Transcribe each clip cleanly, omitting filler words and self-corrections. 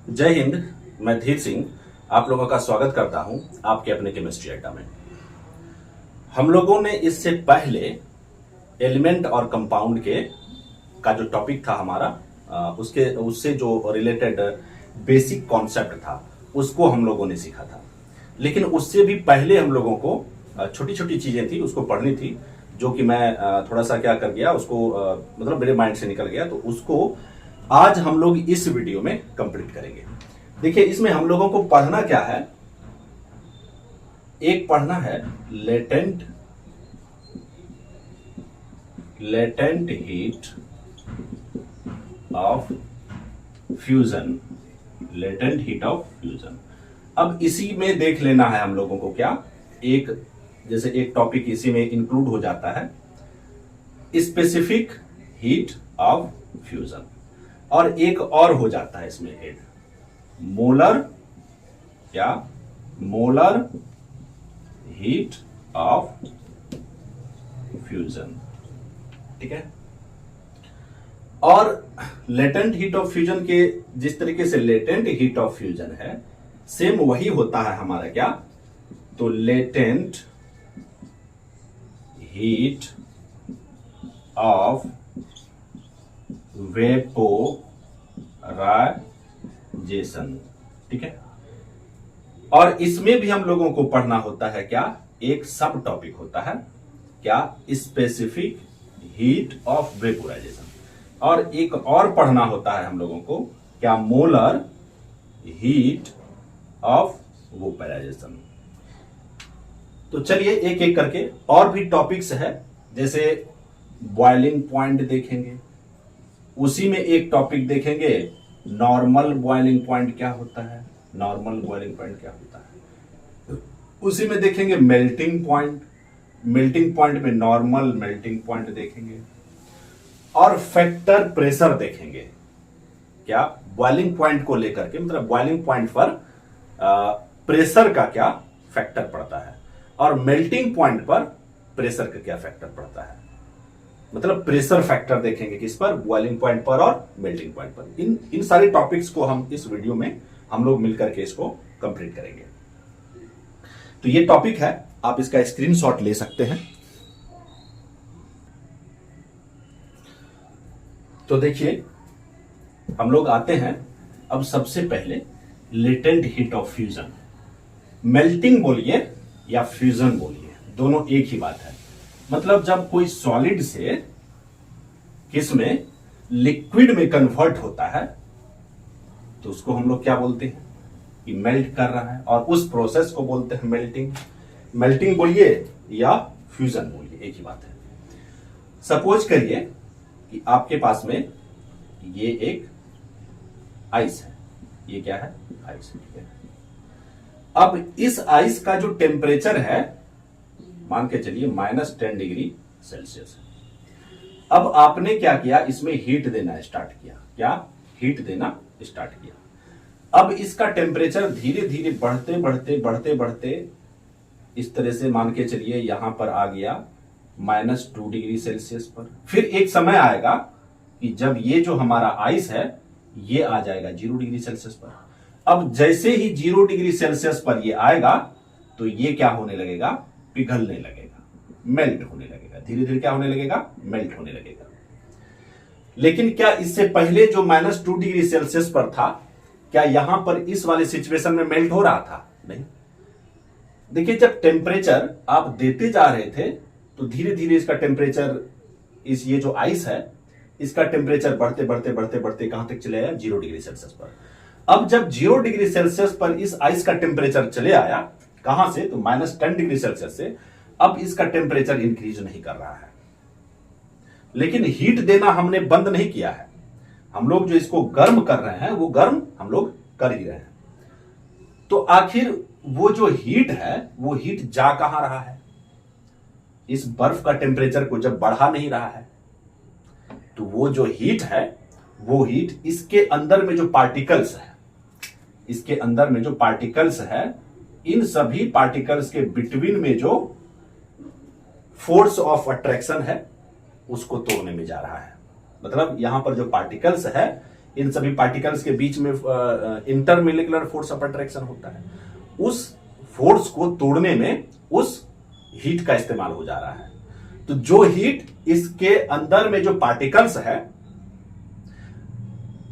जय हिंद। मैं धीर सिंह आप लोगों का स्वागत करता हूं आपके अपने केमिस्ट्री अड्डा में। हम लोगों ने इससे पहले एलिमेंट और कंपाउंड के का जो टॉपिक था हमारा उसके उससे जो रिलेटेड बेसिक कॉन्सेप्ट था उसको हम लोगों ने सीखा था। लेकिन उससे भी पहले हम लोगों को छोटी छोटी चीजें थी उसको पढ़नी थी, जो कि मैं थोड़ा सा क्या कर गया उसको मतलब मेरे माइंड से निकल गया, तो उसको आज हम लोग इस वीडियो में कंप्लीट करेंगे। देखिए इसमें हम लोगों को पढ़ना क्या है। एक पढ़ना है latent heat of fusion. Latent heat of fusion. अब इसी में देख लेना है हम लोगों को क्या, एक जैसे एक टॉपिक इसी में इंक्लूड हो जाता है, स्पेसिफिक हीट ऑफ फ्यूजन, और एक और हो जाता है इसमें add, molar heat of fusion. ठीक है। और लेटेंट हीट ऑफ फ्यूजन के जिस तरीके से लेटेंट हीट ऑफ फ्यूजन है, सेम वही होता है हमारा क्या, तो लेटेंट हीट ऑफ वेपोराइजेशन। ठीक है। और इसमें भी हम लोगों को पढ़ना होता है क्या, एक सब टॉपिक होता है क्या, स्पेसिफिक हीट ऑफ वेपोराइजेशन, और एक और पढ़ना होता है हम लोगों को क्या, मोलर हीट ऑफ वेपोराइजेशन। तो चलिए एक एक करके और भी टॉपिक्स है, जैसे बॉइलिंग पॉइंट देखेंगे, उसी में एक टॉपिक देखेंगे नॉर्मल बॉइलिंग पॉइंट क्या होता है, नॉर्मल बॉइलिंग पॉइंट क्या होता है, उसी में देखेंगे मेल्टिंग पॉइंट, मेल्टिंग पॉइंट में नॉर्मल मेल्टिंग पॉइंट देखेंगे, और फैक्टर प्रेशर देखेंगे क्या, बॉइलिंग पॉइंट को लेकर के, मतलब बॉइलिंग पॉइंट पर प्रेशर का क्या फैक्टर पड़ता है, और मेल्टिंग पॉइंट पर प्रेशर का क्या फैक्टर पड़ता है, मतलब प्रेशर फैक्टर देखेंगे किस पर, बॉइलिंग पॉइंट पर और मेल्टिंग पॉइंट पर। इन सारे टॉपिक्स को हम इस वीडियो में हम लोग मिलकर के इसको कंप्लीट करेंगे। तो ये टॉपिक है, आप इसका स्क्रीनशॉट ले सकते हैं। तो देखिए हम लोग आते हैं अब सबसे पहले latent heat of fusion. Melting बोलिए या फ्यूजन बोलिए, दोनों एक ही बात है। मतलब जब कोई सॉलिड से किसमें, लिक्विड में कन्वर्ट होता है, तो उसको हम लोग क्या बोलते हैं कि मेल्ट कर रहा है, और उस प्रोसेस को बोलते हैं मेल्टिंग। मेल्टिंग बोलिए या फ्यूजन बोलिए, एक ही बात है। सपोज करिए कि आपके पास में ये एक आइस है, ये क्या है, आइस। ठीक है। अब इस आइस का जो टेम्परेचर है मान के चलिए -10 डिग्री सेल्सियस है। अब आपने क्या किया, इसमें हीट देना स्टार्ट किया, क्या हीट देना स्टार्ट किया। अब इसका टेम्परेचर धीरे धीरे बढ़ते बढ़ते बढ़ते बढ़ते इस तरह से मान के चलिए यहां पर आ गया -2 डिग्री सेल्सियस पर। फिर एक समय आएगा कि जब ये जो हमारा आइस है ये आ जाएगा 0 डिग्री सेल्सियस पर। अब जैसे ही 0 डिग्री सेल्सियस पर ये आएगा तो ये क्या होने लगेगा, पिघलने लगेगा, मेल्ट होने लगेगा, धीरे धीरे क्या होने लगेगा, मेल्ट होने लगेगा। लेकिन क्या इससे पहले जो -2 डिग्री सेल्सियस पर था, क्या यहां पर इस वाले सिचुएशन में मेल्ट हो रहा था? नहीं। देखिए जब टेम्परेचर आप देते जा रहे थे तो धीरे धीरे इसका टेम्परेचर, ये जो आइस है इसका टेम्परेचर बढ़ते बढ़ते बढ़ते बढ़ते कहां तक चले आया, 0 डिग्री सेल्सियस पर। अब जब 0 डिग्री सेल्सियस पर इस आइस का टेम्परेचर चले आया, कहां से, तो -10 डिग्री सेल्सियस से, अब इसका टेम्परेचर इंक्रीज नहीं कर रहा है। लेकिन हीट देना हमने बंद नहीं किया है, हम लोग जो इसको गर्म कर रहे हैं वो गर्म हम लोग कर ही रहे हैं। तो आखिर वो जो हीट है वो हीट जा कहां रहा है, इस बर्फ का टेम्परेचर को जब बढ़ा नहीं रहा है, तो वो जो हीट है वो हीट इसके अंदर में जो पार्टिकल्स है, इसके अंदर में जो पार्टिकल्स है, इन सभी पार्टिकल्स के बिटवीन में जो फोर्स ऑफ अट्रैक्शन है उसको तोड़ने में जा रहा है। मतलब यहां पर जो पार्टिकल्स है इन सभी पार्टिकल्स के बीच में इंटरमोलिकुलर फोर्स ऑफ अट्रैक्शन होता है, उस फोर्स को तोड़ने में उस हीट का इस्तेमाल हो जा रहा है। तो जो हीट इसके अंदर में जो पार्टिकल्स है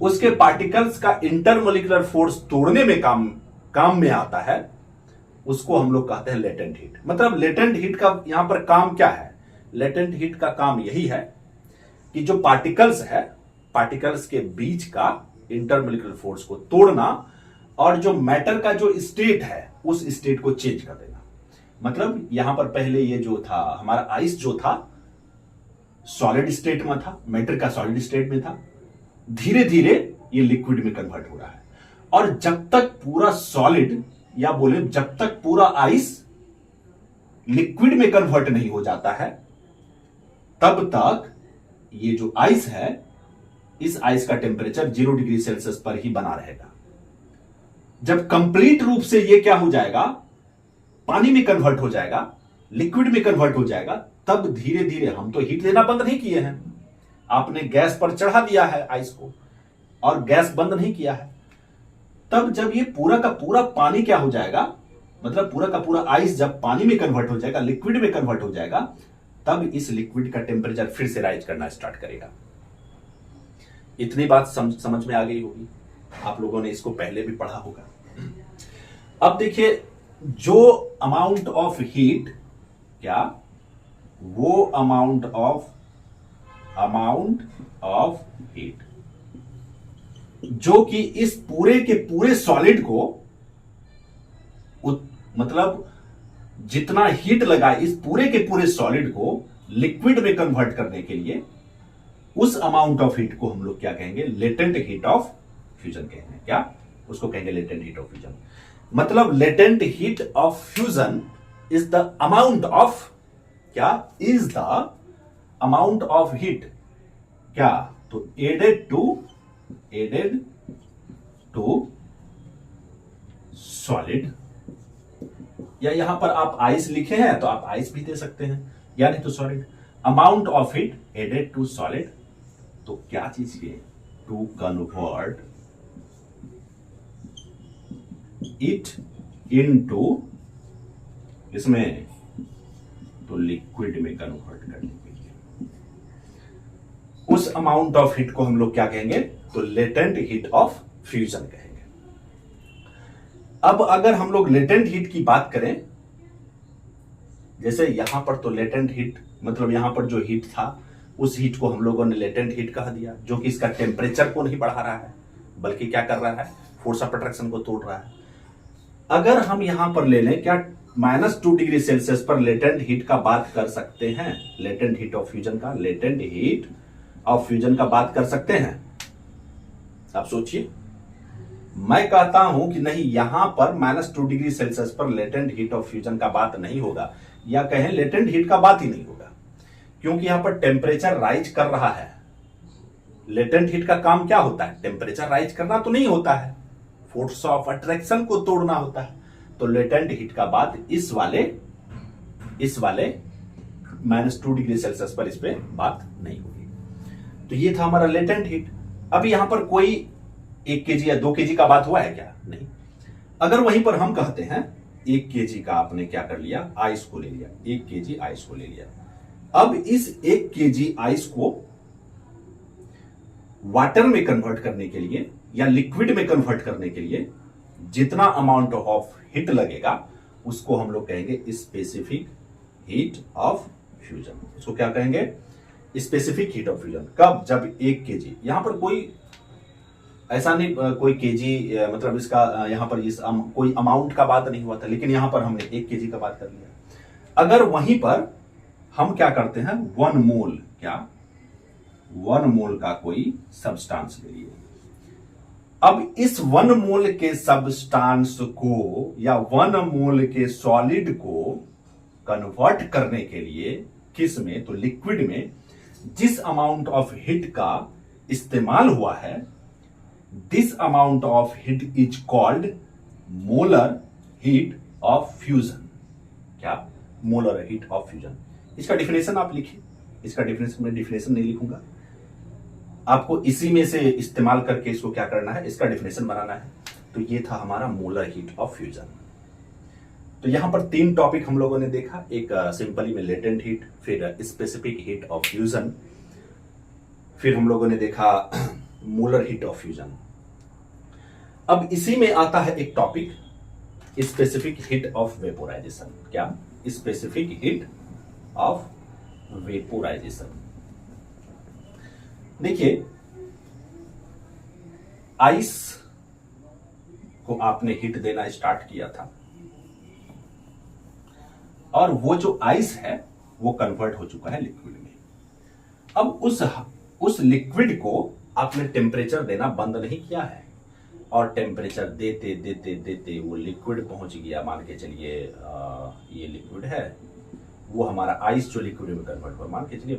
उसके पार्टिकल्स का इंटरमोलिकुलर फोर्स तोड़ने में काम में आता है, उसको हम लोग कहते हैं लेटेंट हीट। मतलब लेटेंट हीट का यहां पर काम क्या है? लेटेंट हीट का काम यही है कि जो पार्टिकल्स है, पार्टिकल्स के बीच का इंटरमोलिकुलर फोर्स को तोड़ना और जो मैटर का जो स्टेट है उस स्टेट को चेंज कर देना। मतलब यहां पर पहले ये जो था हमारा आइस जो था सॉलिड स्टेट में था, मैटर का सॉलिड स्टेट में था, धीरे धीरे ये लिक्विड में कन्वर्ट हो रहा है। और जब तक पूरा सॉलिड या बोले जब तक पूरा आइस लिक्विड में कन्वर्ट नहीं हो जाता है तब तक ये जो आइस है, इस आइस का टेम्परेचर 0 डिग्री सेल्सियस पर ही बना रहेगा। जब कंप्लीट रूप से ये क्या हो जाएगा, पानी में कन्वर्ट हो जाएगा, लिक्विड में कन्वर्ट हो जाएगा, तब धीरे धीरे, हम तो हीट लेना बंद नहीं किए हैं, आपने गैस पर चढ़ा दिया है आइस को और गैस बंद नहीं किया है, तब जब ये पूरा का पूरा पानी क्या हो जाएगा, मतलब पूरा का पूरा आइस जब पानी में कन्वर्ट हो जाएगा, लिक्विड में कन्वर्ट हो जाएगा, तब इस लिक्विड का टेम्परेचर फिर से राइज करना स्टार्ट करेगा। इतनी बात समझ में आ गई होगी, आप लोगों ने इसको पहले भी पढ़ा होगा। अब देखिए, जो अमाउंट ऑफ हीट, क्या वो अमाउंट ऑफ हीट जो कि इस पूरे के पूरे सॉलिड को मतलब जितना हीट लगा इस पूरे के पूरे सॉलिड को लिक्विड में कन्वर्ट करने के लिए, उस अमाउंट ऑफ हीट को हम लोग क्या कहेंगे? लेटेंट हीट ऑफ फ्यूजन कहेंगे। क्या उसको कहेंगे? Latent heat of fusion. मतलब latent heat of fusion is the amount of, क्या is the amount of heat, क्या तो एडेड टू सॉलिड, या यहां पर आप आइस लिखे हैं तो आप आइस भी दे सकते हैं, यानी तो solid. Amount of heat added to solid, तो क्या चीज ये? टू कन्वर्ट इट इनटू, इसमें तो लिक्विड में कन्वर्ट करने के लिए उस अमाउंट ऑफ हीट को हम लोग क्या कहेंगे? तो लेटेंट हीट ऑफ फ्यूजन कहेंगे। अब अगर हम लोग लेटेंट हीट की बात करें, जैसे यहां पर तो लेटेंट हीट मतलब यहां पर जो हीट था उस हीट को हम लोगों ने लेटेंट हीट कह दिया, जो कि इसका टेम्परेचर को नहीं बढ़ा रहा है बल्कि क्या कर रहा है? फोर्स ऑफ अट्रैक्शन को तोड़ रहा है। अगर हम यहां पर ले लें, क्या -2 डिग्री सेल्सियस पर लेटेंट हीट का बात कर सकते हैं? लेटेंट हीट ऑफ फ्यूजन का, लेटेंट हीट ऑफ फ्यूजन का बात कर सकते हैं? आप सोचिए। मैं कहता हूं कि नहीं, यहां पर -2 डिग्री सेल्सियस पर लेटेंट हीट ऑफ फ्यूजन का बात नहीं होगा, या कहें लेटेंट हीट का बात ही नहीं होगा, क्योंकि यहां पर टेम्परेचर राइज कर रहा है। लेटेंट हीट का काम क्या होता है? टेम्परेचर राइज करना तो नहीं होता है, फोर्स ऑफ अट्रैक्शन को तोड़ना होता है। तो लेटेंट हीट का बात इस वाले -2 डिग्री सेल्सियस पर इस पे बात नहीं होगी। तो ये था हमारा लेटेंट हीट। अब यहां पर कोई 1 केजी या 2 केजी का बात हुआ है क्या? नहीं। अगर वहीं पर हम कहते हैं 1 केजी का आपने क्या कर लिया? आइस को ले लिया, 1 केजी आइस को ले लिया। अब इस 1 केजी आइस को वाटर में कन्वर्ट करने के लिए या लिक्विड में कन्वर्ट करने के लिए जितना अमाउंट ऑफ हीट लगेगा उसको हम लोग कहेंगे स्पेसिफिक हीट ऑफ फ्यूजन। उसको क्या कहेंगे? Specific heat of fusion. कब? जब 1 केजी, यहां पर कोई ऐसा नहीं कोई केजी मतलब इसका यहां पर कोई अमाउंट का बात नहीं हुआ था, लेकिन यहां पर हमने 1 केजी का बात कर लिया। अगर वहीं पर हम क्या करते हैं? 1 मोल, क्या 1 मोल का कोई सब्सटेंस ले लिए। अब इस 1 मोल के सब्सटेंस को या 1 मोल के सॉलिड को कन्वर्ट करने के लिए किस में? तो लिक्विड में जिस अमाउंट ऑफ हीट का इस्तेमाल हुआ है, this amount of heat is called molar heat of fusion. क्या? Molar heat of fusion. इसका डिफिनेशन आप लिखिए। इसका डिफिनेशन, मैं डिफिनेशन नहीं लिखूंगा, आपको इसी में से इस्तेमाल करके इसको क्या करना है, इसका डेफिनेशन बनाना है। तो ये था हमारा मोलर हीट ऑफ फ्यूजन। तो यहां पर 3 टॉपिक हम लोगों ने देखा, एक सिंपली में लेटेंट हीट, फिर स्पेसिफिक हीट ऑफ फ्यूजन, फिर हम लोगों ने देखा मोलर हीट ऑफ फ्यूजन। अब इसी में आता है एक topic specific heat of vaporization. क्या? Specific heat of vaporization. देखिए, आइस को आपने हीट देना स्टार्ट किया था और वो जो आइस है वो कन्वर्ट हो चुका है लिक्विड में। अब उस लिक्विड को आपने टेम्परेचर देना बंद नहीं किया है और टेम्परेचर देते देते देते वो लिक्विड पहुंच गया, मान के चलिए ये लिक्विड है, वो हमारा आइस जो लिक्विड में कन्वर्ट हुआ, मान के चलिए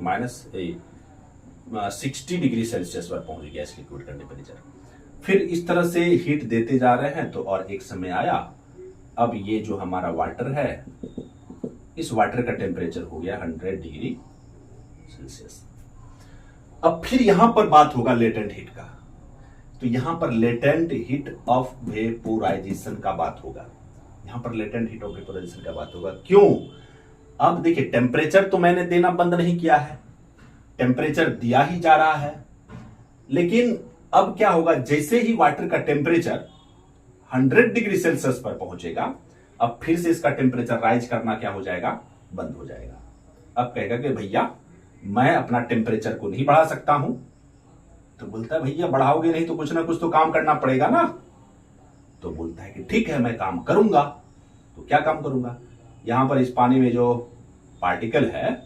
-60 डिग्री सेल्सियस पर पहुंच गया इस लिक्विड का टेम्परेचर। फिर इस तरह से हीट देते जा रहे हैं तो और एक समय आया, अब ये जो हमारा वाटर है, इस वाटर का टेम्परेचर हो गया 100 डिग्री सेल्सियस। अब फिर यहां पर बात होगा लेटेंट हीट का। तो यहां पर लेटेंट हीट ऑफ वेपोराइजेशन का बात होगा, यहां पर लेटेंट हीट ऑफ वेपोराइजेशन का बात होगा। क्यों? अब देखिए, टेम्परेचर तो मैंने देना बंद नहीं किया है, टेम्परेचर दिया ही जा रहा है, लेकिन अब क्या होगा, जैसे ही वाटर का टेम्परेचर 100 डिग्री सेल्सियस पर पहुंचेगा, अब फिर से इसका टेम्परेचर राइज करना क्या हो जाएगा, बंद हो जाएगा। अब कहेगा कि भैया मैं अपना टेम्परेचर को नहीं बढ़ा सकता हूं। तो बोलता है भैया बढ़ाओगे नहीं तो कुछ ना कुछ तो काम करना पड़ेगा ना। तो बोलता है कि ठीक है मैं काम करूंगा। तो क्या काम करूंगा? यहां पर इस पानी में जो पार्टिकल है,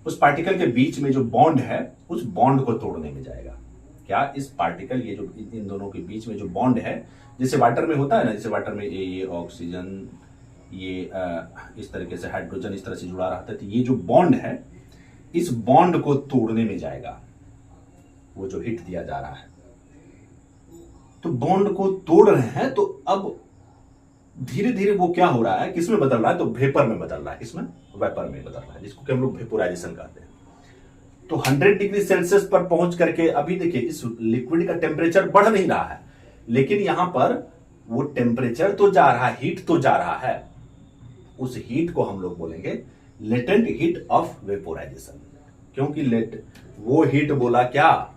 उस पार्टिकल के बीच में जो बॉन्ड है, उस बॉन्ड को तोड़ने में जाएगा। क्या? इस पार्टिकल, ये जो इन दोनों के बीच में जो बॉन्ड है, जैसे वाटर में होता है ना, जैसे वाटर में ये ऑक्सीजन, ये इस तरीके से हाइड्रोजन इस तरह से जुड़ा रहता है, तो ये जो बॉन्ड है, इस बॉन्ड को तोड़ने में जाएगा वो जो हीट दिया जा रहा है। तो बॉन्ड को तोड़ रहे हैं, तो अब धीरे धीरे वो क्या हो रहा है, किसमें बदल रहा है, तो वेपर में बदल रहा है। किसमें? वेपर में बदल रहा है, जिसको कि हम लोग वेपोराइजेशन कहते हैं। तो 100 डिग्री सेल्सियस पर पहुंच करके अभी देखिए इस लिक्विड का टेम्परेचर बढ़ नहीं रहा है, लेकिन यहां पर वो टेम्परेचर तो जा रहा है, हीट तो जा रहा है। उस हीट को हम लोग बोलेंगे लेटेंट हीट ऑफ वेपोराइजेशन। क्योंकि वो हीट बोला क्या,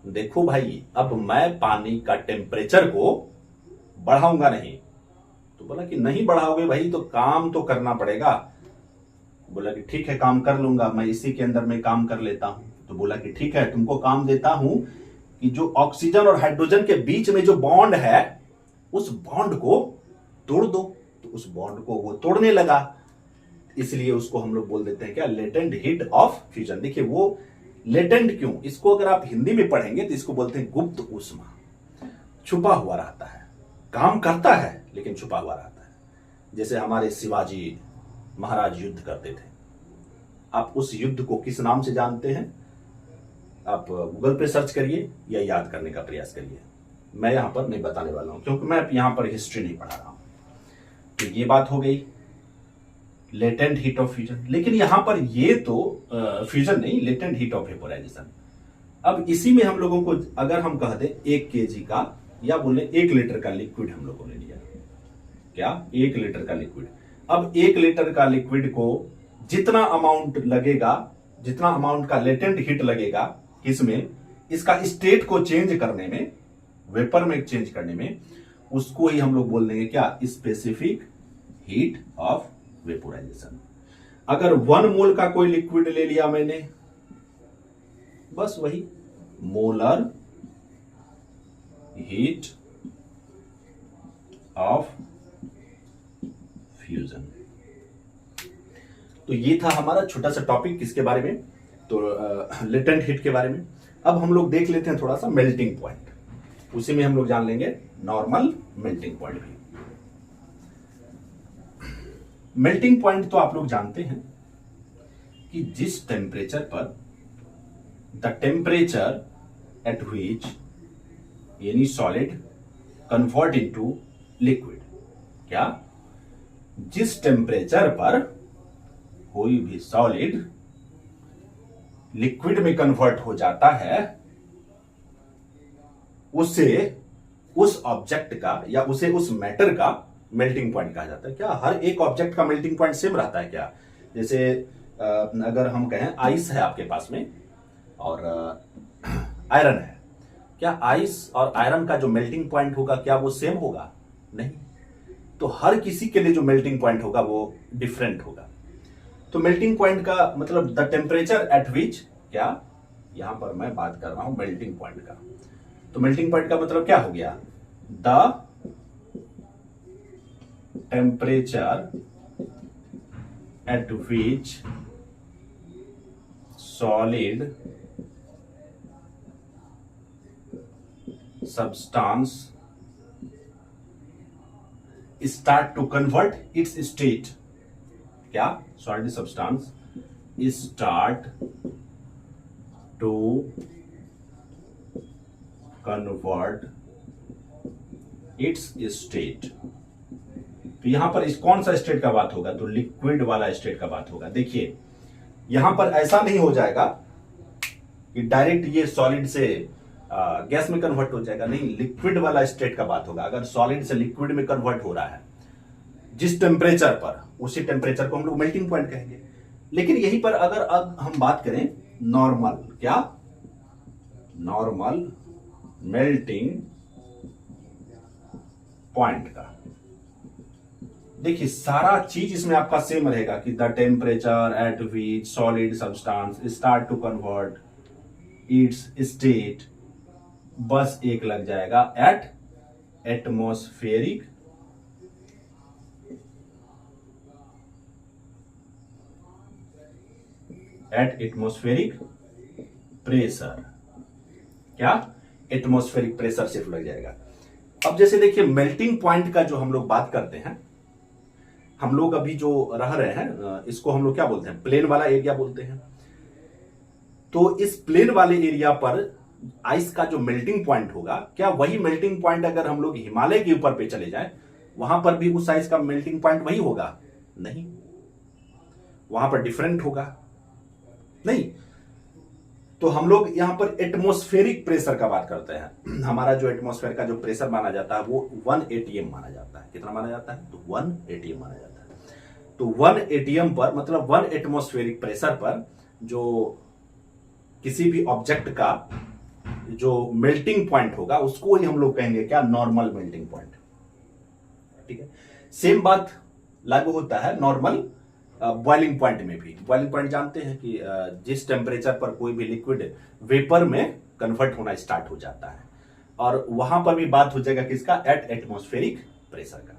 देखो भाई अब मैं पानी का टेम्परेचर को बढ़ाऊंगा नहीं। तो बोला कि नहीं बढ़ाओगे भाई तो काम तो करना पड़ेगा। बोला कि ठीक है काम कर लूंगा, मैं इसी के अंदर में काम कर लेता हूं। तो बोला कि ठीक है तुमको काम देता हूं कि जो ऑक्सीजन और हाइड्रोजन के बीच में जो बॉन्ड है, उस बॉन्ड को तोड़ दो। तो उस बॉन्ड को वो तोड़ने लगा, इसलिए उसको हम लोग बोल देते हैं क्या, लेटेंट हीट ऑफ फ्यूजन। देखिए वो लेटेंट क्यों, इसको अगर आप हिंदी में पढ़ेंगे तो इसको बोलते हैं गुप्त ऊष्मा। छुपा हुआ रहता है, काम करता है लेकिन छुपा हुआ रहता है। जैसे हमारे शिवाजी महाराज युद्ध करते थे, आप उस युद्ध को किस नाम से जानते हैं? आप गूगल पे सर्च करिए या याद करने का प्रयास करिए। मैं यहां पर नहीं बताने वाला हूं क्योंकि मैं यहां पर हिस्ट्री नहीं पढ़ा रहा हूं। तो ये बात हो गई लेटेंट हीट ऑफ फ्यूजन। लेकिन यहां पर ये तो फ्यूजन नहीं, लेटेंट हीट ऑफ वेपोराइजेशन। अब इसी में हम लोगों को अगर हम कह दें 1 kg का या बोले 1 लीटर का लिक्विड हम लोगों ने लिया, क्या 1 लीटर का लिक्विड। अब 1 लीटर का लिक्विड को जितना अमाउंट लगेगा, जितना अमाउंट का लेटेंट हीट लगेगा, इसमें इसका स्टेट को चेंज करने में, वेपर में चेंज करने में, उसको ही हम लोग बोल देंगे क्या, स्पेसिफिक हीट ऑफ वेपोराइजेशन। अगर 1 मोल का कोई लिक्विड ले लिया मैंने, बस वही मोलर हीट ऑफ फ्यूजन। तो ये था हमारा छोटा सा टॉपिक किसके बारे में, तो लेटेंट हीट के बारे में। अब हम लोग देख लेते हैं थोड़ा सा मेल्टिंग पॉइंट, उसी में हम लोग जान लेंगे नॉर्मल मेल्टिंग पॉइंट भी। मेल्टिंग पॉइंट तो आप लोग जानते हैं कि जिस टेम्परेचर पर, the temperature at which any solid convert into liquid. क्या? जिस टेम्परेचर पर कोई भी सॉलिड लिक्विड में कन्वर्ट हो जाता है, उसे उस ऑब्जेक्ट का या उसे उस मैटर का मेल्टिंग पॉइंट कहा जाता है। क्या हर एक ऑब्जेक्ट का मेल्टिंग पॉइंट सेम रहता है क्या? जैसे अगर हम कहें आइस है आपके पास में और आयरन है, क्या आइस और आयरन का जो मेल्टिंग पॉइंट होगा क्या वो सेम होगा? नहीं। तो हर किसी के लिए जो मेल्टिंग पॉइंट होगा वो डिफरेंट होगा। तो मेल्टिंग पॉइंट का मतलब द टेम्परेचर एट विच, क्या यहां पर मैं बात कर रहा हूं मेल्टिंग पॉइंट का, तो मेल्टिंग पॉइंट का मतलब क्या हो गया? The temperature at which solid substance start to convert its state, क्या solid substance start to convert its state। तो यहां पर इस कौन सा स्टेट का बात होगा? तो लिक्विड वाला स्टेट का बात होगा। देखिए यहां पर ऐसा नहीं हो जाएगा कि डायरेक्ट ये सॉलिड से गैस में कन्वर्ट हो जाएगा, नहीं, लिक्विड वाला स्टेट का बात होगा। अगर सॉलिड से लिक्विड में कन्वर्ट हो रहा है जिस टेम्परेचर पर, उसी टेम्परेचर को हम लोग मेल्टिंग पॉइंट कहेंगे। लेकिन यहीं पर अगर अब हम बात करें नॉर्मल, क्या नॉर्मल मेल्टिंग पॉइंट का, देखिए सारा चीज इसमें आपका सेम रहेगा कि the temperature at which solid substance start to convert its state, बस एक लग जाएगा एट एटमॉस्फेरिक प्रेशर, क्या एटमॉस्फेरिक प्रेशर सिर्फ लग जाएगा। अब जैसे देखिए मेल्टिंग पॉइंट का जो हम लोग बात करते हैं, हम लोग अभी जो रह रहे हैं इसको हम लोग क्या बोलते हैं? प्लेन वाला एरिया बोलते हैं। तो इस प्लेन वाले एरिया पर आइस का जो मेल्टिंग पॉइंट होगा, क्या वही मेल्टिंग पॉइंट अगर हम लोग हिमालय के ऊपर पे चले जाएं, वहां पर भी उस आइस का मेल्टिंग पॉइंट वही होगा? नहीं, वहां पर डिफरेंट होगा। नहीं, तो हम लोग यहां पर एटमॉस्फेरिक प्रेशर का बात करते हैं। हमारा जो एटमॉस्फेयर का जो प्रेशर माना जाता है वो 1 atm माना जाता है। कितना माना जाता है? तो 1 atm माना जाता है। तो 1 atm पर मतलब 1 एटमॉस्फेरिक प्रेशर पर जो किसी भी ऑब्जेक्ट का जो मेल्टिंग पॉइंट होगा उसको ही हम लोग कहेंगे क्या? Normal melting point. ठीक है, सेम बात लागू होता है नॉर्मल बॉइलिंग पॉइंट में भी। बॉइलिंग पॉइंट जानते हैं कि जिस टेम्परेचर पर कोई भी लिक्विड वेपर में कन्वर्ट होना स्टार्ट हो जाता है, और वहां पर भी बात हो जाएगा किसका? एट एटमॉस्फेरिक प्रेशर का।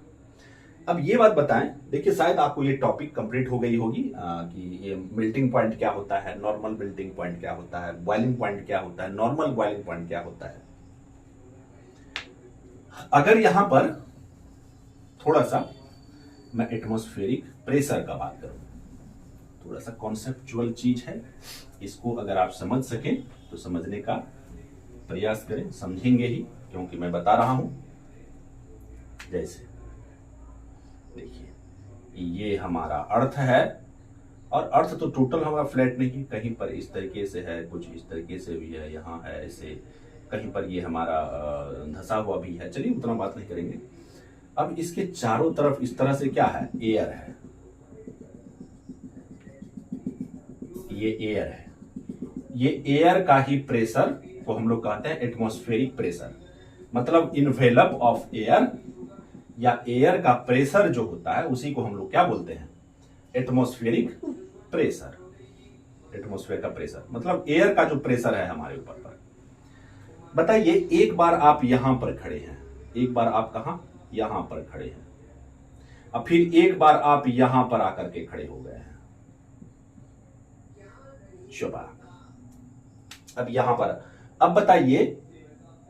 अब ये बात बताएं, देखिए शायद आपको ये टॉपिक कंप्लीट हो गई होगी कि ये मेल्टिंग पॉइंट क्या होता है, नॉर्मल मेल्टिंग पॉइंट क्या होता है, बॉइलिंग पॉइंट क्या होता है, नॉर्मल बॉइलिंग पॉइंट क्या होता है। अगर यहां पर थोड़ा सा मैं एटमॉस्फेरिक प्रेशर का बात करूं, थोड़ा सा कॉन्सेप्चुअल चीज है, इसको अगर आप समझ सकें तो समझने का प्रयास करें, समझेंगे ही क्योंकि मैं बता रहा हूं। जैसे देखिए ये हमारा अर्थ है, और अर्थ तो टोटल हमारा फ्लैट नहीं, कहीं पर इस तरीके से है, कुछ इस तरीके से भी है, यहाँ है ऐसे, कहीं पर ये हमारा धंसा हुआ भी है। चलिए उतना बात नहीं करेंगे। अब इसके चारों तरफ इस तरह से क्या है? एयर है, ये एयर है। ये एयर का ही प्रेशर को हम लोग कहते हैं एटमॉस्फेरिक प्रेशर। मतलब इन्वेलप ऑफ एयर या एयर का प्रेशर जो होता है उसी को हम लोग क्या बोलते हैं? Atmospheric pressure. एटमॉस्फेयर का प्रेशर मतलब एयर का जो प्रेशर है हमारे ऊपर पर। बताइए एक बार आप यहां पर खड़े हैं, एक बार आप कहां? यहां पर खड़े हैं, अब फिर एक बार आप यहां पर आकर के खड़े हो गए हैं। शुभ। अब यहां पर, अब बताइए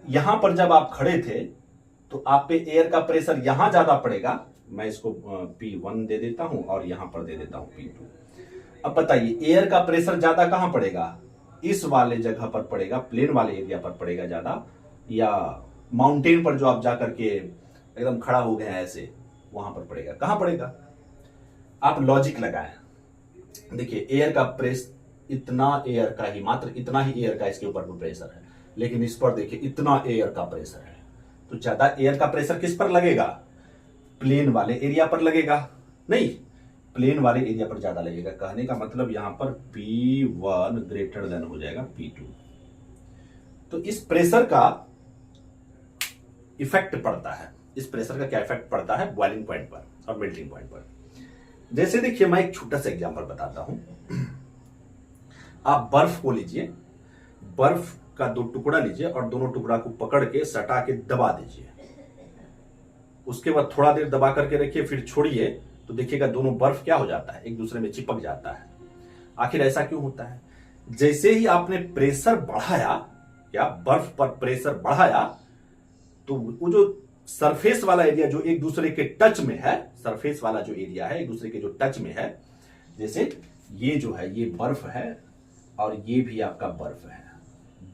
यहां पर जब आप खड़े थे तो आप पे एयर का प्रेशर यहां ज्यादा पड़ेगा, मैं इसको P1 दे देता हूं और यहां पर दे देता हूं P2। अब बताइए एयर का प्रेशर ज्यादा कहां पड़ेगा? इस वाले जगह पर पड़ेगा, प्लेन वाले एरिया पर पड़ेगा ज्यादा, या माउंटेन पर जो आप जाकर के एकदम खड़ा हो गए हैं ऐसे, वहां पर पड़ेगा? कहां पड़ेगा? आप लॉजिक लगाएं। देखिए एयर का इतना एयर का ही, मात्र इतना ही एयर का इसके ऊपर प्रेशर है, लेकिन इस पर देखिए इतना एयर का प्रेशर है। तो ज्यादा एयर का प्रेशर किस पर लगेगा? प्लेन वाले एरिया पर लगेगा, नहीं, प्लेन वाले एरिया पर ज्यादा लगेगा। कहने का मतलब यहां पर P1 ग्रेटर देन हो जाएगा P2। तो इस प्रेशर का इफेक्ट पड़ता है, इस प्रेशर का क्या इफेक्ट पड़ता है बॉइलिंग पॉइंट पर और मेल्टिंग पॉइंट पर। जैसे देखिए मैं एक छोटा सा एग्जांपल बताता हूं। आप बर्फ को लीजिए, बर्फ का 2 टुकड़ा लीजिए और दोनों टुकड़ा को पकड़ के सटा के दबा दीजिए। उसके बाद थोड़ा देर दबा करके रखिए, फिर छोड़िए, तो देखिएगा दोनों बर्फ क्या हो जाता है, एक दूसरे में चिपक जाता है। आखिर ऐसा क्यों होता है? जैसे ही आपने प्रेशर बढ़ाया या बर्फ पर प्रेशर बढ़ाया, तो वो जो सरफेस वाला एरिया जो एक दूसरे के टच में है, सरफेस वाला जो एरिया है एक दूसरे के जो टच में है, जैसे ये जो है ये बर्फ है और ये भी आपका बर्फ है,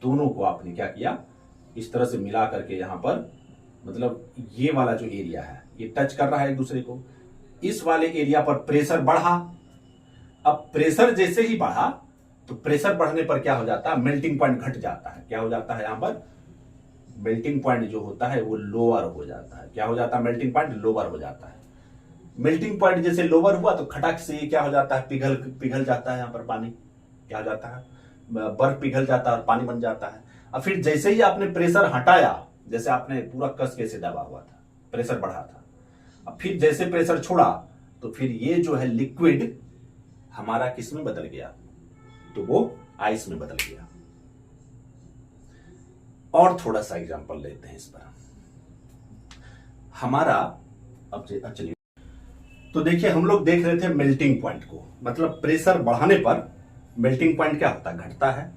दोनों को आपने क्या किया, इस तरह से मिला करके यहां पर, मतलब ये वाला जो एरिया है ये टच कर रहा है एक दूसरे को, इस वाले एरिया पर प्रेशर बढ़ा। अब प्रेशर जैसे ही बढ़ा तो प्रेशर बढ़ने पर क्या हो जाता है, मेल्टिंग पॉइंट घट जाता है। क्या हो जाता है यहां पर, मेल्टिंग पॉइंट जो होता है वो लोअर हो जाता है। क्या हो जाता है, मेल्टिंग पॉइंट लोअर हो जाता है। मेल्टिंग पॉइंट जैसे लोअर हुआ तो खटाक से क्या हो जाता है, पिघल जाता है, यहां पर पानी क्या हो जाता है, बर्फ पिघल जाता है और पानी बन जाता है। अब फिर जैसे ही आपने प्रेशर हटाया, जैसे आपने पूरा कस के से दबा हुआ था, प्रेशर बढ़ा था, अब फिर जैसे प्रेशर छोड़ा तो फिर ये जो है लिक्विड हमारा किस में बदल गया, तो वो आइस में बदल गया। और थोड़ा सा एग्जांपल लेते हैं इस पर हमारा। अब चलिए, तो देखिए हम लोग देख रहे थे मेल्टिंग पॉइंट को, मतलब प्रेशर बढ़ाने पर मेल्टिंग पॉइंट क्या होता है, घटता है।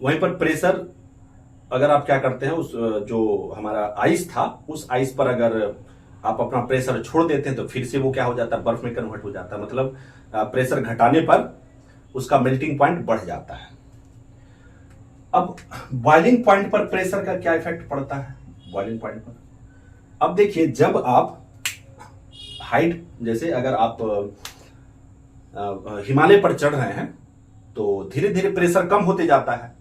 वहीं पर प्रेशर अगर आप क्या करते हैं, उस जो हमारा आइस था उस आइस पर अगर आप अपना प्रेशर छोड़ देते हैं तो फिर से वो क्या हो जाता है, बर्फ में कन्वर्ट हो जाता है। मतलब प्रेशर घटाने पर उसका मेल्टिंग पॉइंट बढ़ जाता है। अब बॉइलिंग पॉइंट पर प्रेशर का क्या इफेक्ट पड़ता है, बॉइलिंग पॉइंट पर। अब देखिए जब आप हाइट, जैसे अगर आप हिमालय पर चढ़ रहे हैं तो धीरे धीरे प्रेशर कम होते जाता है।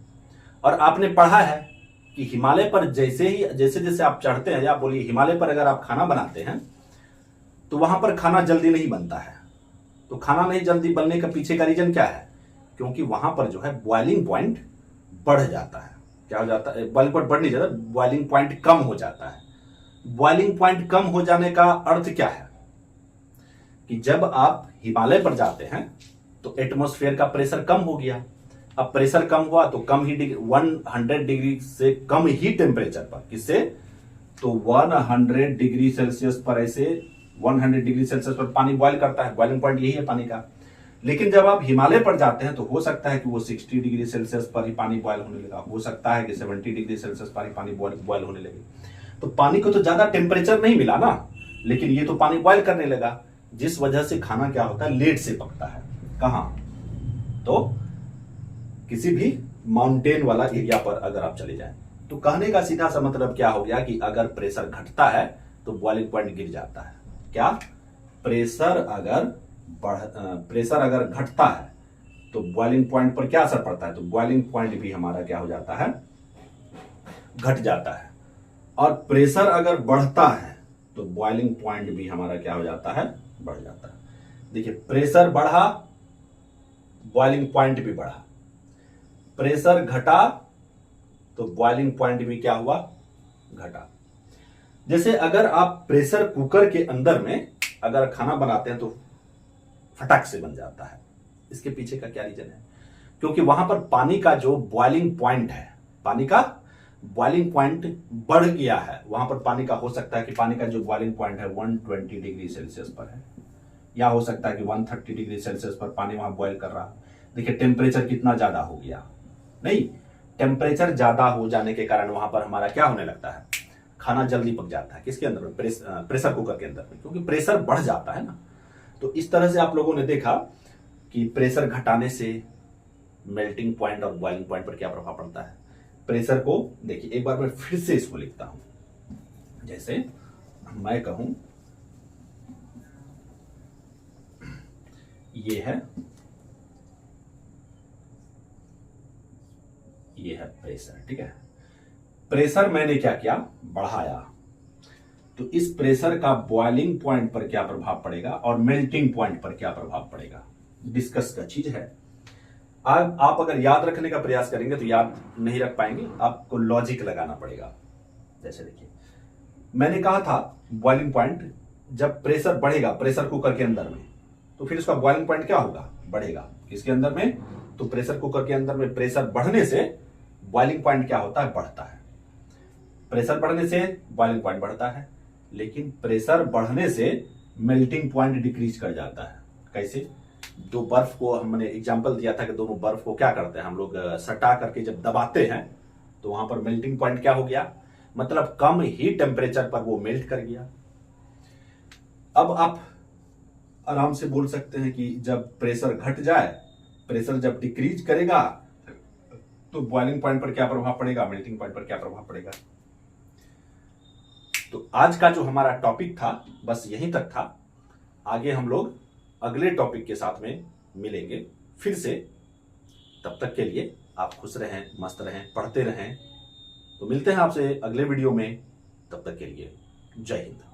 और आपने पढ़ा है कि हिमालय पर जैसे जैसे आप चढ़ते हैं, या बोलिए हिमालय पर अगर आप खाना बनाते हैं तो वहां पर खाना जल्दी नहीं बनता है। तो खाना नहीं जल्दी बनने का पीछे का रीजन क्या है, क्योंकि वहां पर जो है बॉइलिंग पॉइंट बढ़ जाता है। क्या हो जाता है, बॉइलिंग पॉइंट बढ़ नहीं जाता, बॉइलिंग पॉइंट कम हो जाता है। बॉइलिंग पॉइंट कम हो जाने का अर्थ क्या है कि जब आप हिमालय पर जाते हैं तो एटमॉस्फेयर का प्रेशर कम हो गया। अब प्रेशर कम हुआ तो कम ही 100 डिग्री से कम ही टेम्परेचर पर, किससे, तो 100 डिग्री सेल्सियस पर, ऐसे 100 डिग्री सेल्सियस पर पानी बॉयल करता है। बॉइलिंग पॉइंट यही है पानी का। लेकिन जब आप हिमालय पर जाते हैं तो हो सकता है कि वो 60 डिग्री सेल्सियस पर ही पानी बॉयल होने लगा, हो सकता है कि 70 डिग्री सेल्सियस पर ही पानी बॉयल होने लगे। तो पानी को तो ज्यादा टेम्परेचर नहीं मिला ना, लेकिन ये तो पानी बॉयल करने लगा, जिस वजह से खाना क्या होता है, लेट से पकता है। कहां, तो किसी भी माउंटेन वाला एरिया पर अगर आप चले जाएं, तो कहने का सीधा सा मतलब क्या हो गया कि अगर प्रेशर घटता है तो बॉइलिंग पॉइंट गिर जाता है। क्या, प्रेशर अगर घटता है तो बॉइलिंग पॉइंट पर क्या असर पड़ता है, तो बॉइलिंग पॉइंट भी हमारा क्या हो जाता है, घट जाता है। और प्रेशर अगर बढ़ता है तो बॉइलिंग पॉइंट भी हमारा क्या हो जाता है, बढ़ जाता है। देखिए प्रेशर बढ़ा, बॉइलिंग पॉइंट भी बढ़ा। प्रेशर घटा तो बॉइलिंग पॉइंट भी क्या हुआ, घटा। जैसे अगर आप प्रेशर कुकर के अंदर में अगर खाना बनाते हैं तो फटाक से बन जाता है। इसके पीछे का क्या रीजन है, क्योंकि वहां पर पानी का जो बॉइलिंग पॉइंट है, पानी का बॉइलिंग पॉइंट बढ़ गया है। वहां पर पानी का, हो सकता है कि पानी का जो बॉइलिंग पॉइंट है 120 डिग्री सेल्सियस पर है, या हो सकता है कि 130 डिग्री सेल्सियस पर पानी वहां बॉयल कर रहा है। देखिए टेम्परेचर कितना ज्यादा हो गया, नहीं, टेम्परेचर ज्यादा हो जाने के कारण वहां पर हमारा क्या होने लगता है, खाना जल्दी पक जाता है। किसके अंदर, प्रेशर कुकर के अंदर में, क्योंकि प्रेशर बढ़ जाता है ना। तो इस तरह से आप लोगों ने देखा कि प्रेशर घटाने से मेल्टिंग पॉइंट और बॉइलिंग पॉइंट पर क्या प्रभाव पड़ता है। प्रेशर को देखिए, एक बार मैं फिर से इसको लिखता हूं। जैसे मैं कहूं ये है ये है प्रेशर, ठीक है। प्रेशर मैंने क्या किया, बढ़ाया, तो इस प्रेशर का बॉइलिंग पॉइंट पर क्या प्रभाव पड़ेगा और मेल्टिंग पॉइंट पर क्या प्रभाव पड़ेगा, डिस्कस का चीज है। आप अगर याद रखने का प्रयास करेंगे तो याद नहीं रख पाएंगे, आपको लॉजिक लगाना पड़ेगा। जैसे देखिए, मैंने कहा था बॉइलिंग पॉइंट, जब प्रेशर बढ़ेगा प्रेशर कुकर के अंदर में, तो फिर उसका बॉइलिंग पॉइंट क्या होगा, बढ़ेगा। इसके अंदर में तो प्रेशर कुकर के अंदर में प्रेशर बढ़ने से बॉइलिंग पॉइंट क्या होता है, बढ़ता है। प्रेशर बढ़ने से बॉइलिंग पॉइंट बढ़ता है, लेकिन प्रेशर बढ़ने से मेल्टिंग पॉइंट डिक्रीज कर जाता है। कैसे, दो बर्फ को हमने एग्जांपल दिया था कि दोनों बर्फ को क्या करते हैं हम लोग, सटा करके जब दबाते हैं तो वहां पर मेल्टिंग पॉइंट क्या हो गया, मतलब कम ही टेम्परेचर पर वो मेल्ट कर गया। अब आप आराम से बोल सकते हैं कि जब प्रेशर घट जाए, प्रेशर जब डिक्रीज करेगा तो बॉइलिंग पॉइंट पर क्या प्रभाव पड़ेगा, मेल्टिंग पॉइंट पर क्या प्रभाव पड़ेगा। तो आज का जो हमारा टॉपिक था बस यहीं तक था। आगे हम लोग अगले टॉपिक के साथ में मिलेंगे फिर से। तब तक के लिए आप खुश रहें, मस्त रहें, पढ़ते रहें। तो मिलते हैं आपसे अगले वीडियो में, तब तक के लिए जय हिंद।